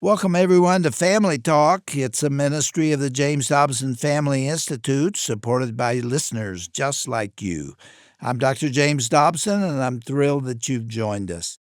Welcome, everyone, to Family Talk. It's a ministry of the James Dobson Family Institute, supported by listeners just like you. I'm Dr. James Dobson, and I'm thrilled that you've joined us.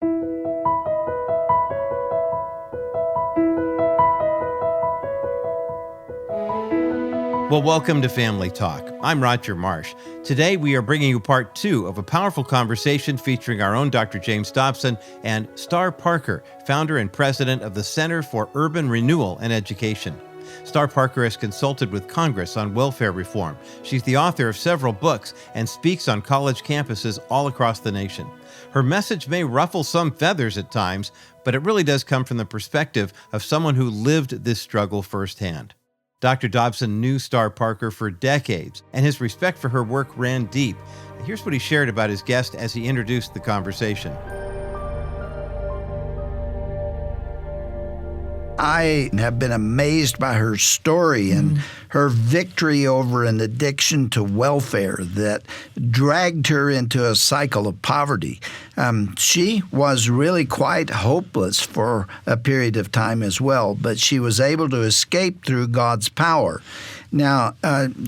Well, welcome to Family Talk. I'm Roger Marsh. Today, we are bringing you part 2 of a powerful conversation featuring our own Dr. James Dobson and Star Parker, founder and president of the Center for Urban Renewal and Education. Star Parker has consulted with Congress on welfare reform. She's the author of several books and speaks on college campuses all across the nation. Her message may ruffle some feathers at times, but it really does come from the perspective of someone who lived this struggle firsthand. Dr. Dobson knew Star Parker for decades, and his respect for her work ran deep. Here's what he shared about his guest as he introduced the conversation. I have been amazed by her story and her victory over an addiction to welfare that dragged her into a cycle of poverty. She was really quite hopeless for a period of time as well, but she was able to escape through God's power. Now,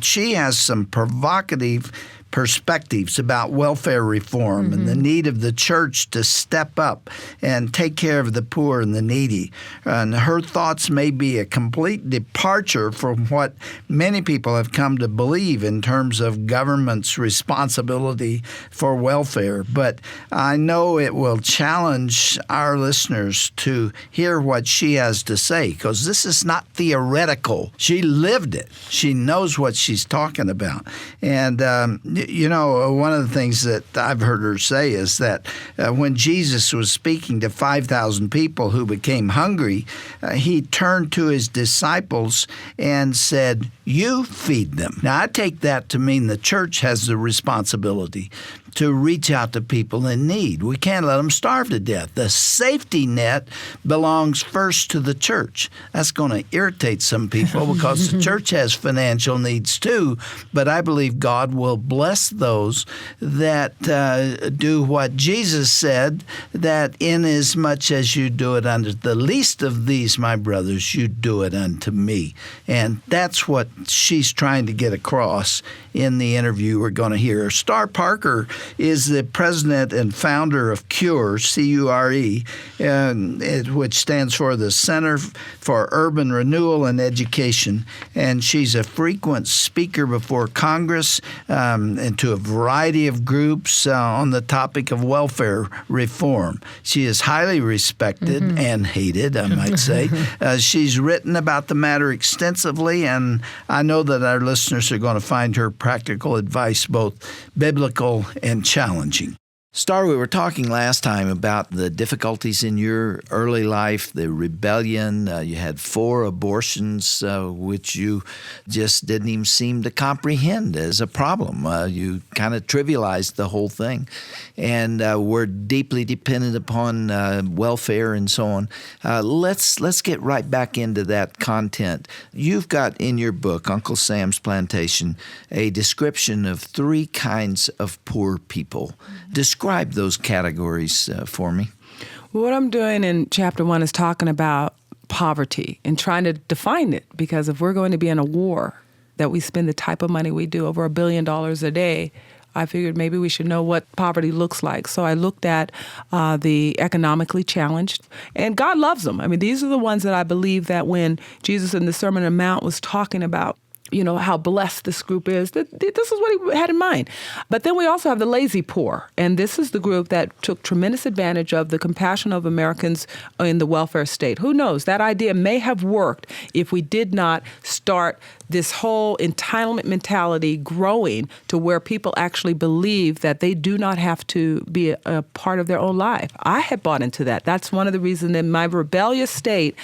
she has some provocative perspectives about welfare reform and the need of the church to step up and take care of the poor and the needy. And her thoughts may be a complete departure from what many people have come to believe in terms of government's responsibility for welfare. But I know it will challenge our listeners to hear what she has to say, because this is not theoretical. She lived it. She knows what she's talking about. And you know, one of the things that I've heard her say is that when Jesus was speaking to 5,000 people who became hungry, he turned to his disciples and said, "You feed them." Now, I take that to mean the church has the responsibility to reach out to people in need. We can't let them starve to death. The safety net belongs first to the church. That's going to irritate some people because the church has financial needs too, but I believe God will bless those that do what Jesus said, that inasmuch as you do it unto the least of these, my brothers, you do it unto me. And that's what she's trying to get across in the interview we're going to hear. Star Parker is the president and founder of CURE, C-U-R-E, which stands for the Center for Urban Renewal and Education. And she's a frequent speaker before Congress and to a variety of groups on the topic of welfare reform. She is highly respected and hated, I might say. She's written about the matter extensively, and I know that our listeners are going to find her practical advice both biblical and challenging. Star, we were talking last time about the difficulties in your early life, the rebellion. You had 4 abortions, which you just didn't even seem to comprehend as a problem. You kind of trivialized the whole thing, and were deeply dependent upon welfare and so on. Let's get right back into that content. You've got in your book, Uncle Sam's Plantation, a description of 3 kinds of poor people. Describe those categories for me. What I'm doing in chapter 1 is talking about poverty and trying to define it, because if we're going to be in a war that we spend the type of money we do, over $1 billion a day, I figured maybe we should know what poverty looks like. So I looked at the economically challenged, and God loves them. I mean, these are the ones that I believe that when Jesus in the Sermon on the Mount was talking about, you know, how blessed this group is, this is what he had in mind. But then we also have the lazy poor. And this is the group that took tremendous advantage of the compassion of Americans in the welfare state. Who knows? That idea may have worked if we did not start this whole entitlement mentality growing to where people actually believe that they do not have to be a part of their own life. I had bought into that. That's one of the reasons in my rebellious state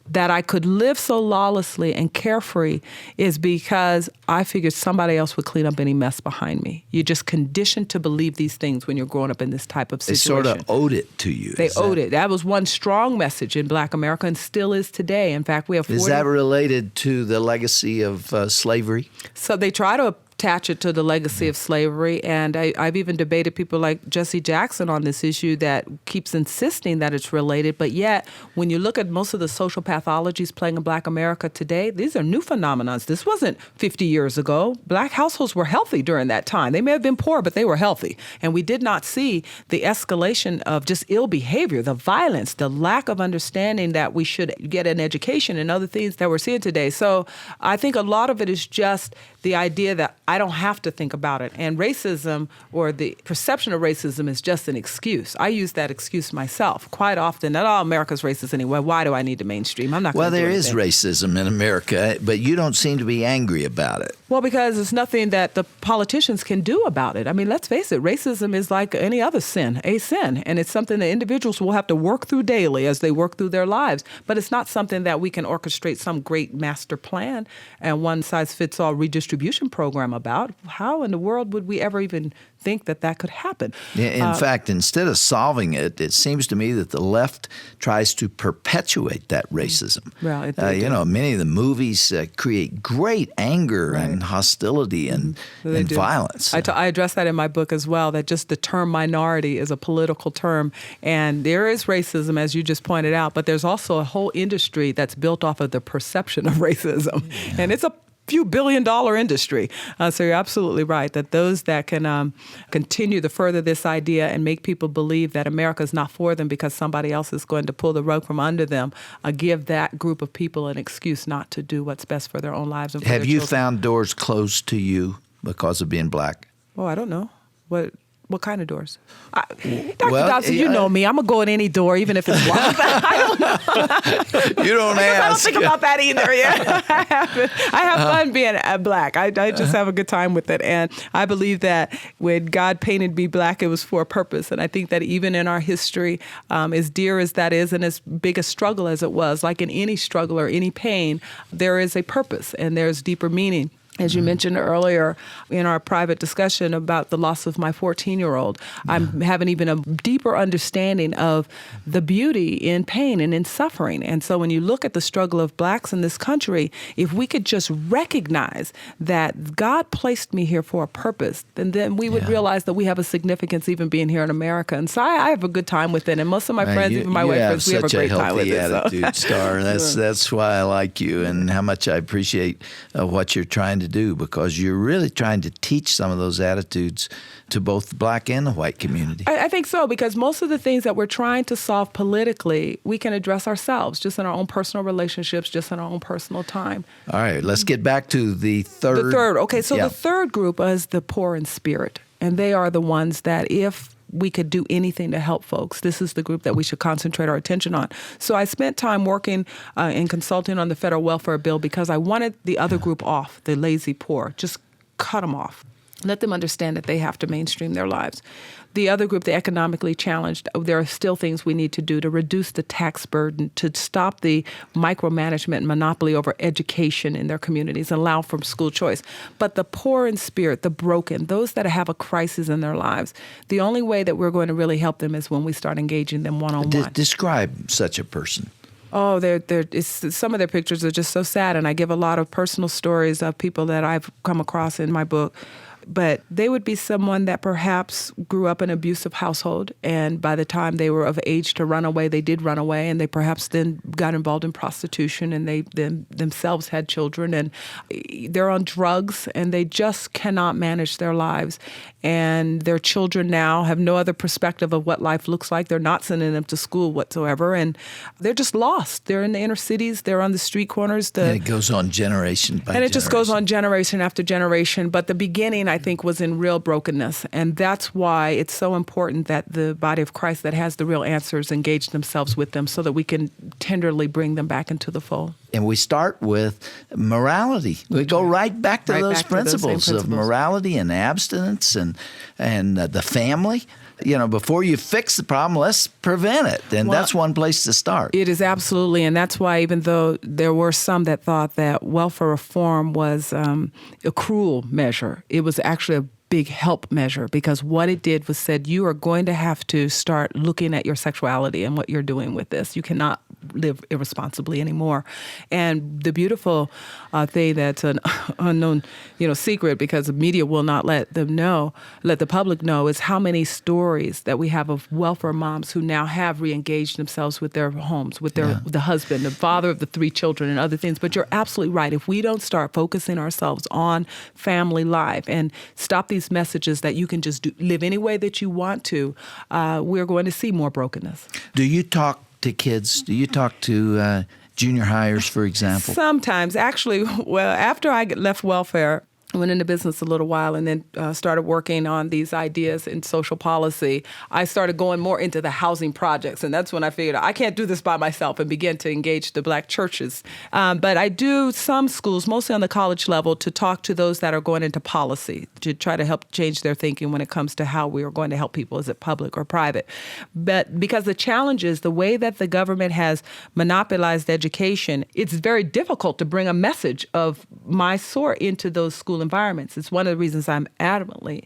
that I could live so lawlessly and carefree is because I figured somebody else would clean up any mess behind me. You're just conditioned to believe these things when you're growing up in this type of situation. They sort of owed it to you. They owed it. That was one strong message in Black America and still is today. In fact, we have 40... Is that related to the legacy of slavery? So they try to attach it to the legacy of slavery. And I've even debated people like Jesse Jackson on this issue that keeps insisting that it's related. But yet, when you look at most of the social pathologies playing in Black America today, these are new phenomena. This wasn't 50 years ago. Black households were healthy during that time. They may have been poor, but they were healthy. And we did not see the escalation of just ill behavior, the violence, the lack of understanding that we should get an education and other things that we're seeing today. So I think a lot of it is just the idea that I don't have to think about it. And racism, or the perception of racism, is just an excuse. I use that excuse myself quite often. That, oh, America's racist anyway. Why do I need to mainstream? I'm not going to do anything. There is racism in America, but you don't seem to be angry about it. Well, because it's nothing that the politicians can do about it. I mean, let's face it, racism is like any other sin, a sin. And it's something that individuals will have to work through daily as they work through their lives. But it's not something that we can orchestrate some great master plan and one-size-fits-all redistribution program about. How in the world would we ever even think that that could happen? In fact, instead of solving it, it seems to me that the left tries to perpetuate that racism. Well, many of the movies create great anger and hostility and violence. I address that in my book as well, that just the term minority is a political term. And there is racism, as you just pointed out, but there's also a whole industry that's built off of the perception of racism. Yeah. And it's a few billion-dollar industry. So you're absolutely right that those that can continue to further this idea and make people believe that America is not for them because somebody else is going to pull the rug from under them, give that group of people an excuse not to do what's best for their own lives and for their children. Have you found doors closed to you because of being Black? Oh, I don't know. What kind of doors? Dr. Dobson, you know me. I'm going to go in any door, even if it's locked. I don't know. You don't ask. I don't think about that either. Yeah. I have fun being Black. I just have a good time with it. And I believe that when God painted me Black, it was for a purpose. And I think that even in our history, as dear as that is and as big a struggle as it was, like in any struggle or any pain, there is a purpose and there's deeper meaning. As you mentioned earlier in our private discussion about the loss of my 14-year-old, I'm having even a deeper understanding of the beauty in pain and in suffering. And so when you look at the struggle of Blacks in this country, if we could just recognize that God placed me here for a purpose, then we would realize that we have a significance even being here in America. And so I have a good time with it. And most of my friends, even my white friends, we have a great time with it. You have such a healthy attitude, Star. That's why I like you and how much I appreciate what you're trying to do, because you're really trying to teach some of those attitudes to both the Black and the white community. I think so, because most of the things that we're trying to solve politically, we can address ourselves, just in our own personal relationships, just in our own personal time. All right, let's get back to the third. Okay, so the third group is the poor in spirit, and they are the ones that if we could do anything to help folks, this is the group that we should concentrate our attention on. So I spent time working and consulting on the federal welfare bill because I wanted the other group off, the lazy poor. Just cut them off. Let them understand that they have to mainstream their lives. The other group, the economically challenged, there are still things we need to do to reduce the tax burden, to stop the micromanagement and monopoly over education in their communities and allow for school choice. But the poor in spirit, the broken, those that have a crisis in their lives, the only way that we're going to really help them is when we start engaging them one-on-one. Describe such a person. Oh, some of their pictures are just so sad, and I give a lot of personal stories of people that I've come across in my book. But they would be someone that perhaps grew up in an abusive household, and by the time they were of age to run away, they did run away, and they perhaps then got involved in prostitution, and they themselves had children, and they're on drugs, and they just cannot manage their lives. And their children now have no other perspective of what life looks like. They're not sending them to school whatsoever, and they're just lost. They're in the inner cities. They're on the street corners. And it goes on generation by generation. And it just goes on generation after generation. But the beginning, I think, was in real brokenness. And that's why it's so important that the body of Christ that has the real answers engage themselves with them so that we can tenderly bring them back into the fold. And we start with morality. We go right back to those principles of morality and abstinence and the family. You know, before you fix the problem, let's prevent it. And that's one place to start. It is absolutely. And that's why even though there were some that thought that welfare reform was a cruel measure, it was actually a big help measure, because what it did was said, you are going to have to start looking at your sexuality and what you're doing with this. You cannot live irresponsibly anymore. And the beautiful thing that's an unknown, secret, because the media will not let the public know, is how many stories that we have of welfare moms who now have reengaged themselves with their homes, with the husband, the father of the 3 children, and other things. But you're absolutely right. If we don't start focusing ourselves on family life and stop these messages that you can just live any way that you want to, we're going to see more brokenness. Do you talk to kids? Do you talk to junior hires, for example? Sometimes. Actually, well, after I left welfare, I went into business a little while and then started working on these ideas in social policy. I started going more into the housing projects, and that's when I figured I can't do this by myself, and began to engage the Black churches. But I do some schools, mostly on the college level, to talk to those that are going into policy, to try to help change their thinking when it comes to how we are going to help people. Is it public or private? But because the challenge is the way that the government has monopolized education, it's very difficult to bring a message of my sort into those school environments. It's one of the reasons I'm adamantly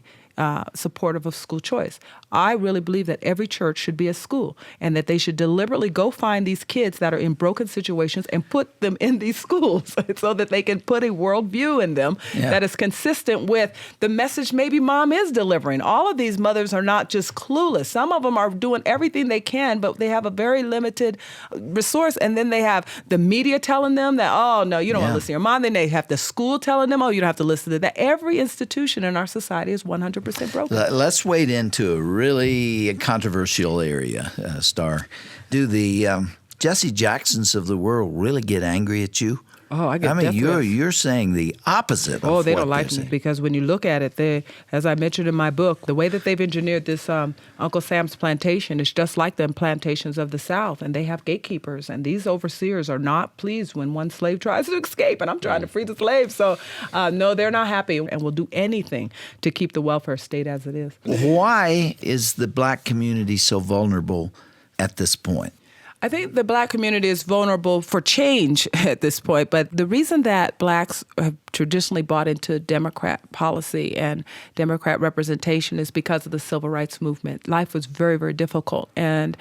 supportive of school choice. I really believe that every church should be a school, and that they should deliberately go find these kids that are in broken situations and put them in these schools so that they can put a worldview in them that is consistent with the message maybe mom is delivering. All of these mothers are not just clueless. Some of them are doing everything they can, but they have a very limited resource. And then they have the media telling them that, oh, no, you don't want to listen to your mom. Then they have the school telling them, oh, you don't have to listen to that. Every institution in our society is 100% broken. Let's wade into a really controversial area, Star. Do the Jesse Jacksons of the world really get angry at you? Oh, I get you're saying the opposite. Oh, they don't like me, because when you look at it, as I mentioned in my book, the way that they've engineered this Uncle Sam's plantation is just like the plantations of the South, and they have gatekeepers, and these overseers are not pleased when one slave tries to escape, and I'm trying to free the slave. So, no, they're not happy, and will do anything to keep the welfare state as it is. Why is the Black community so vulnerable at this point? I think the Black community is vulnerable for change at this point, but the reason that Blacks have traditionally bought into Democrat policy and Democrat representation is because of the civil rights movement. Life was very, very difficult, and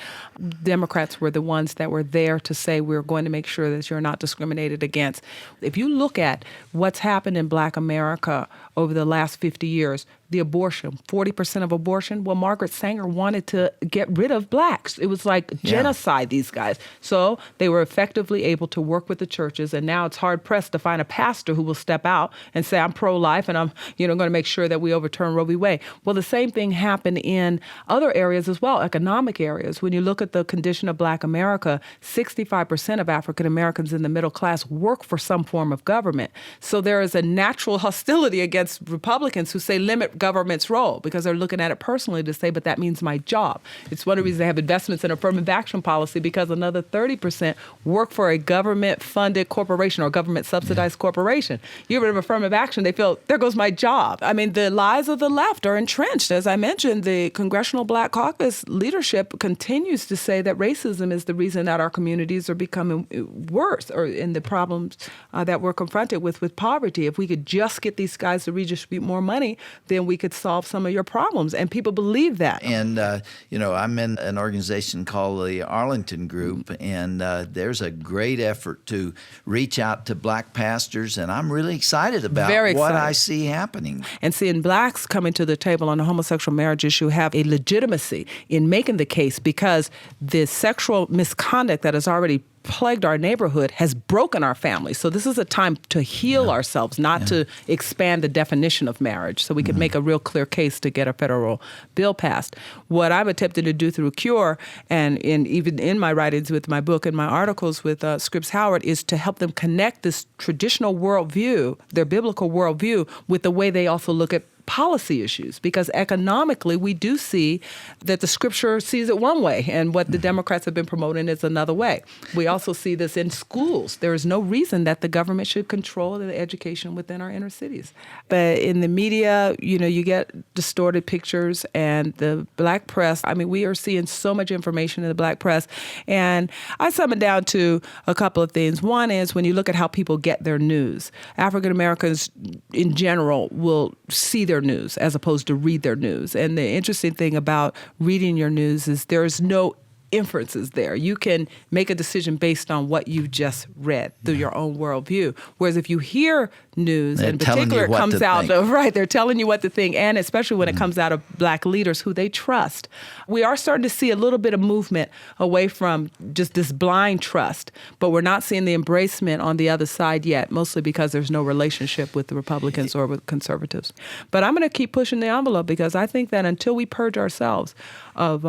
Democrats were the ones that were there to say we're going to make sure that you're not discriminated against. If you look at what's happened in Black America over the last 50 years, the abortion, 40% of abortion. Well, Margaret Sanger wanted to get rid of Blacks. It was like genocide, these guys. So they were effectively able to work with the churches, and now it's hard-pressed to find a pastor who will step out and say, I'm pro-life, and I'm going to make sure that we overturn Roe v. Wade. Well, the same thing happened in other areas as well, economic areas. When you look at the condition of Black America, 65% of African Americans in the middle class work for some form of government. So there is a natural hostility against Republicans who say limit government's role, because they're looking at it personally to say, but that means my job. It's one of the reasons they have investments in affirmative action policy, because another 30% work for a government-funded corporation or government-subsidized corporation. You get rid of affirmative action, they feel, there goes my job. I mean, the lies of the left are entrenched. As I mentioned, the Congressional Black Caucus leadership continues to say that racism is the reason that our communities are becoming worse, or in the problems that we're confronted with poverty. If we could just get these guys to redistribute more money, then we could solve some of your problems. And people believe that. And, I'm in an organization called the Arlington Group, and there's a great effort to reach out to Black pastors, and I'm really excited about what I see happening. And seeing Blacks coming to the table on the homosexual marriage issue have a legitimacy in making the case, because the sexual misconduct that has already plagued our neighborhood has broken our families. So this is a time to heal ourselves, not to expand the definition of marriage, so we can make a real clear case to get a federal bill passed. What I'm attempting to do through CURE, and even in my writings with my book and my articles with Scripps Howard, is to help them connect this traditional worldview, their biblical worldview, with the way they also look at policy issues, because economically we do see that the scripture sees it one way, and what the Democrats have been promoting is another way. We also see this in schools. There is no reason that the government should control the education within our inner cities. But in the media, you get distorted pictures, and the Black press, we are seeing so much information in the Black press, and I sum it down to a couple of things. One is when you look at how people get their news. African Americans in general will see their news as opposed to read their news. And the interesting thing about reading your news is there's no inferences there. You can make a decision based on what you've just read through your own worldview. Whereas if you hear news, They're in telling particular, you it what comes to out think. of, right, they're telling you what to think, and especially when it comes out of Black leaders who they trust. We are starting to see a little bit of movement away from just this blind trust, but we're not seeing the embracement on the other side yet, mostly because there's no relationship with the Republicans or with conservatives. But I'm going to keep pushing the envelope because I think that until we purge ourselves of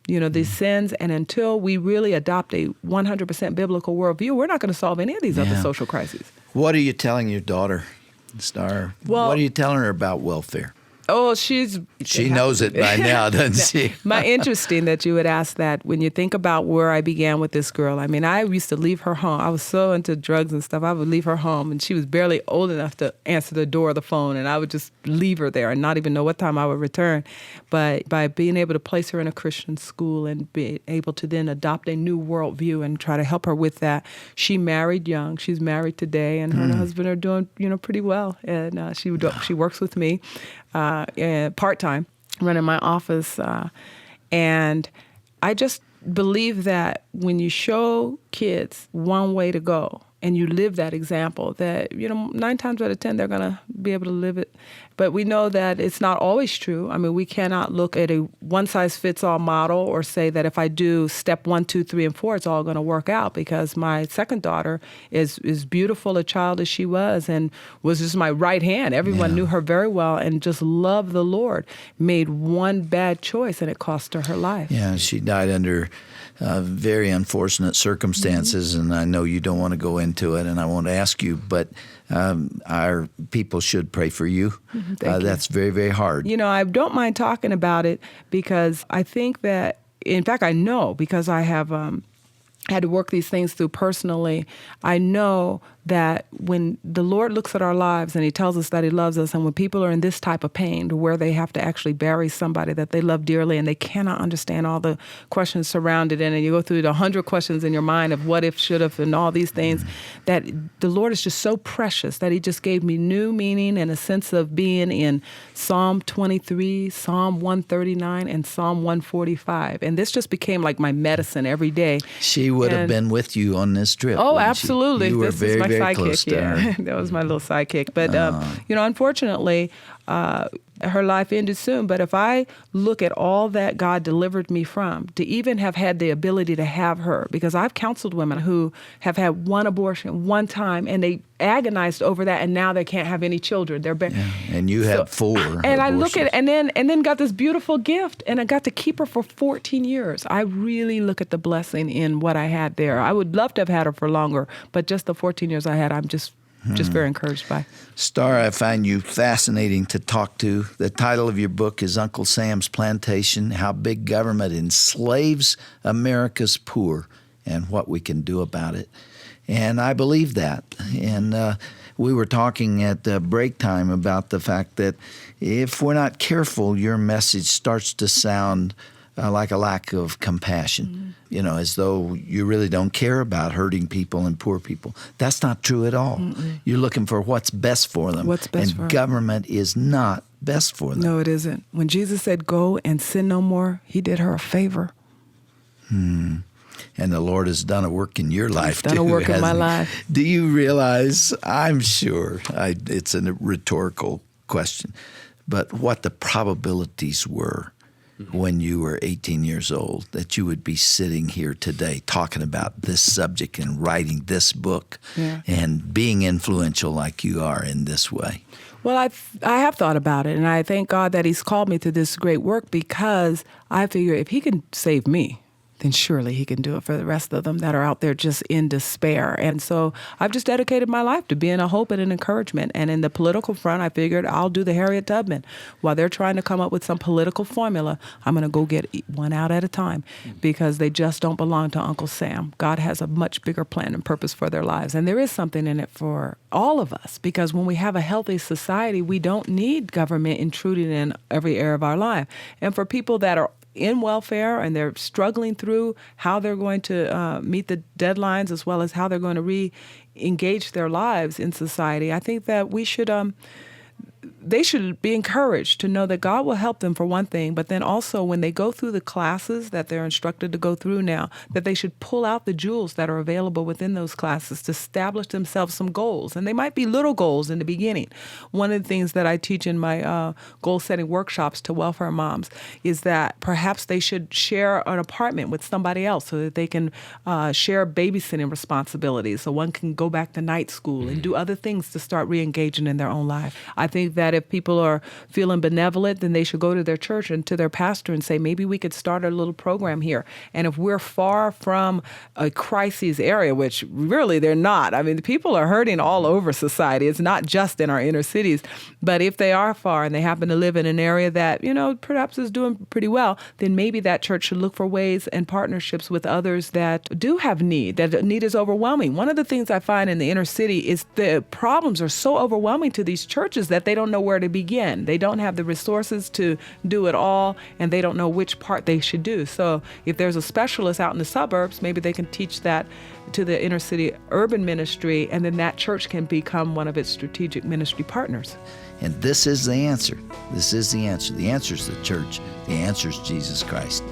these sins, and until we really adopt a 100% biblical worldview, we're not going to solve any of these other social crises. What are you telling your daughter, Star? Well- what are you telling her about welfare? Oh, She knows it by now, doesn't she? Interesting that you would ask that when you think about where I began with this girl. I mean, I used to leave her home. I was so into drugs and stuff. I would leave her home, and she was barely old enough to answer the door or the phone, and I would just leave her there and not even know what time I would return. But by being able to place her in a Christian school and be able to then adopt a new worldview and try to help her with that, she married young. She's married today, and her and her husband are doing pretty well. And she works with me. Part-time, running my office. And I just believe that when you show kids one way to go and you live that example, that, 9 times out of 10, they're going to be able to live it. But we know that it's not always true. I mean, we cannot look at a one-size-fits-all model or say that if I do step 1, 2, 3, and 4, it's all going to work out, because my second daughter is beautiful a child as she was and was just my right hand. Everyone knew her very well and just loved the Lord. Made one bad choice, and it cost her life. Yeah, she died under very unfortunate circumstances, and I know you don't want to go into it, and I won't ask you, but our people should pray for you. Thank you. That's very, very hard. I don't mind talking about it because I think that, in fact, I know, because I have had to work these things through personally. I know that when the Lord looks at our lives and he tells us that he loves us, and when people are in this type of pain to where they have to actually bury somebody that they love dearly and they cannot understand all the questions surrounded in, and you go through the 100 questions in your mind of what if, should have, and all these things, that the Lord is just so precious that he just gave me new meaning and a sense of being in Psalm 23, Psalm 139, and Psalm 145. And this just became like my medicine every day. She would have been with you on this trip. Oh, wouldn't she? absolutely. You were This very, is my very sidekick. close to her. That was my little sidekick. But, unfortunately, her life ended soon. But if I look at all that God delivered me from, to even have had the ability to have her, because I've counseled women who have had one abortion one time, and they agonized over that, and now they can't have any children. And you had 4 And I look abortions. at it, and then got this beautiful gift, and I got to keep her for 14 years. I really look at the blessing in what I had there. I would love to have had her for longer, but just the 14 years I had, I'm just very encouraged by. Star, I find you fascinating to talk to. The title of your book is Uncle Sam's Plantation: How Big Government Enslaves America's Poor and What We Can Do About It. And I believe that. And we were talking at break time about the fact that if we're not careful, your message starts to sound like a lack of compassion, as though you really don't care about hurting people and poor people. That's not true at all. You're looking for what's best for them. What's best for them. Government is not best for them. No, it isn't. When Jesus said, "Go and sin no more," he did her a favor. And the Lord has done a work in your life, done a work in my hasn't he? life. Do you realize, I'm sure, it's a rhetorical question, but what the probabilities were when you were 18 years old that you would be sitting here today talking about this subject and writing this book and being influential like you are in this way? Well, I have thought about it, and I thank God that he's called me to this great work, because I figure if he can save me, then surely he can do it for the rest of them that are out there just in despair. And so I've just dedicated my life to being a hope and an encouragement. And in the political front, I figured I'll do the Harriet Tubman. While they're trying to come up with some political formula, I'm going to go get one out at a time, because they just don't belong to Uncle Sam. God has a much bigger plan and purpose for their lives. And there is something in it for all of us, because when we have a healthy society, we don't need government intruding in every area of our life. And for people that are in welfare and they're struggling through how they're going to meet the deadlines, as well as how they're going to re-engage their lives in society, I think that we should they should be encouraged to know that God will help them for one thing, but then also when they go through the classes that they're instructed to go through now, that they should pull out the jewels that are available within those classes to establish themselves some goals. And they might be little goals in the beginning. One of the things that I teach in my goal-setting workshops to welfare moms is that perhaps they should share an apartment with somebody else so that they can share babysitting responsibilities, so one can go back to night school and do other things to start re-engaging in their own life. I think that if people are feeling benevolent, then they should go to their church and to their pastor and say, maybe we could start a little program here. And if we're far from a crises area, which really they're not, I mean, the people are hurting all over society. It's not just in our inner cities. But if they are far and they happen to live in an area that, perhaps is doing pretty well, then maybe that church should look for ways and partnerships with others that do have need, that need is overwhelming. One of the things I find in the inner city is the problems are so overwhelming to these churches that they don't know where to begin. They don't have the resources to do it all, and they don't know which part they should do. So if there's a specialist out in the suburbs, maybe they can teach that to the inner city urban ministry, and then that church can become one of its strategic ministry partners. And this is the answer. This is the answer. The answer is the church. The answer is Jesus Christ.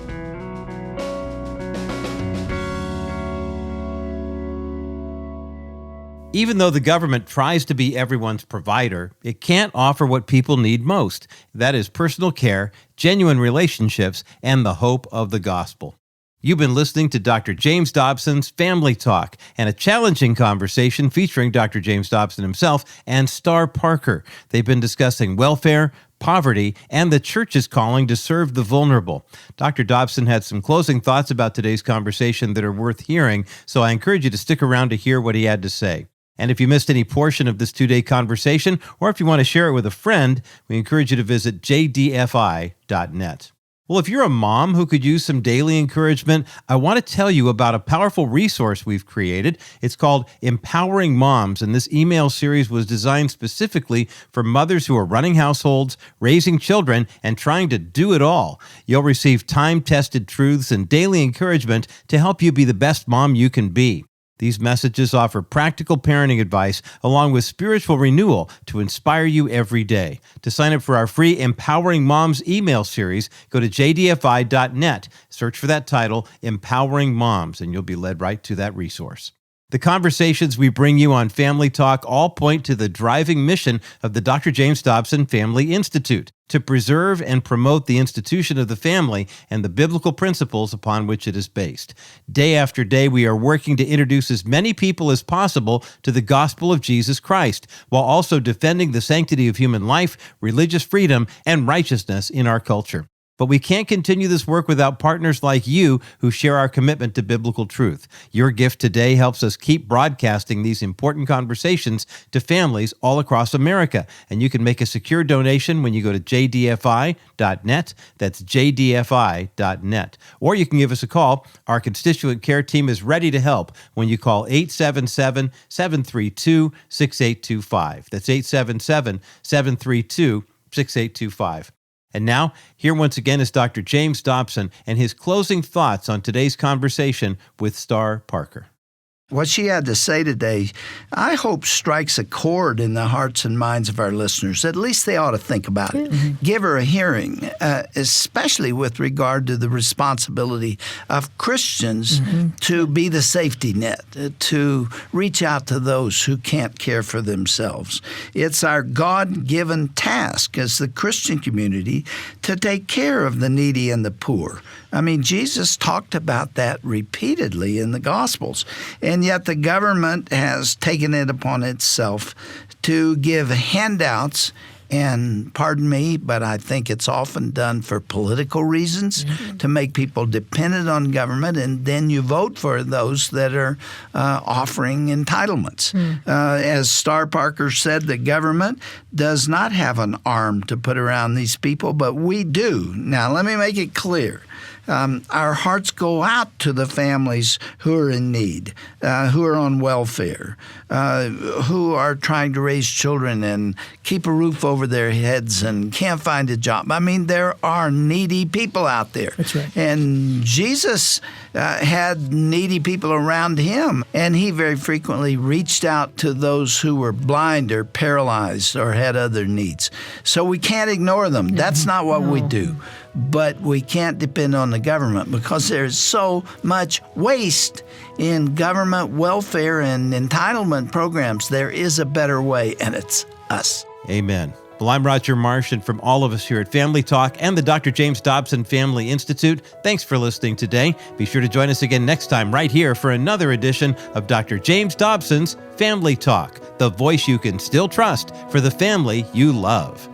Even though the government tries to be everyone's provider, it can't offer what people need most. That is personal care, genuine relationships, and the hope of the gospel. You've been listening to Dr. James Dobson's Family Talk, and a challenging conversation featuring Dr. James Dobson himself and Star Parker. They've been discussing welfare, poverty, and the church's calling to serve the vulnerable. Dr. Dobson had some closing thoughts about today's conversation that are worth hearing, so I encourage you to stick around to hear what he had to say. And if you missed any portion of this two-day conversation, or if you want to share it with a friend, we encourage you to visit jdfi.net. Well, if you're a mom who could use some daily encouragement, I want to tell you about a powerful resource we've created. It's called Empowering Moms, and this email series was designed specifically for mothers who are running households, raising children, and trying to do it all. You'll receive time-tested truths and daily encouragement to help you be the best mom you can be. These messages offer practical parenting advice along with spiritual renewal to inspire you every day. To sign up for our free Empowering Moms email series, go to jdfi.net, search for that title, Empowering Moms, and you'll be led right to that resource. The conversations we bring you on Family Talk all point to the driving mission of the Dr. James Dobson Family Institute, to preserve and promote the institution of the family and the biblical principles upon which it is based. Day after day, we are working to introduce as many people as possible to the gospel of Jesus Christ, while also defending the sanctity of human life, religious freedom, and righteousness in our culture. But we can't continue this work without partners like you who share our commitment to biblical truth. Your gift today helps us keep broadcasting these important conversations to families all across America. And you can make a secure donation when you go to jdfi.net. That's jdfi.net. Or you can give us a call. Our constituent care team is ready to help when you call 877-732-6825. That's 877-732-6825. And now, here once again is Dr. James Dobson and his closing thoughts on today's conversation with Star Parker. What she had to say today, I hope, strikes a chord in the hearts and minds of our listeners. At least they ought to think about it. Mm-hmm. Give her a hearing, especially with regard to the responsibility of Christians to be the safety net, to reach out to those who can't care for themselves. It's our God-given task as the Christian community to take care of the needy and the poor. I mean, Jesus talked about that repeatedly in the Gospels, and yet the government has taken it upon itself to give handouts, and pardon me, but I think it's often done for political reasons, to make people dependent on government, and then you vote for those that are offering entitlements. As Star Parker said, the government does not have an arm to put around these people, but we do. Now, let me make it clear. Our hearts go out to the families who are in need, who are on welfare, who are trying to raise children and keep a roof over their heads and can't find a job. I mean, there are needy people out there. That's right. And Jesus had needy people around him, and he very frequently reached out to those who were blind or paralyzed or had other needs. So we can't ignore them. That's not what we do. But we can't depend on the government because there's so much waste in government welfare and entitlement programs. There is a better way, and it's us. Amen. Well, I'm Roger Marsh, and from all of us here at Family Talk and the Dr. James Dobson Family Institute, thanks for listening today. Be sure to join us again next time right here for another edition of Dr. James Dobson's Family Talk, the voice you can still trust for the family you love.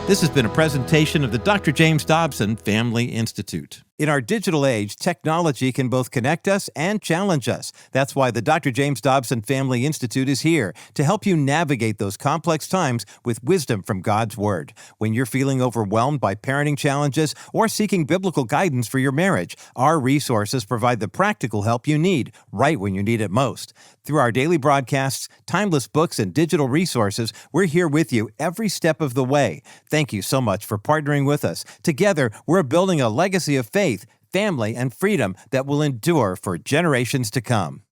This has been a presentation of the Dr. James Dobson Family Institute. In our digital age, technology can both connect us and challenge us. That's why the Dr. James Dobson Family Institute is here to help you navigate those complex times with wisdom from God's Word. When you're feeling overwhelmed by parenting challenges or seeking biblical guidance for your marriage, our resources provide the practical help you need right when you need it most. Through our daily broadcasts, timeless books, and digital resources, we're here with you every step of the way. Thank you so much for partnering with us. Together, we're building a legacy of faith, family, and freedom that will endure for generations to come.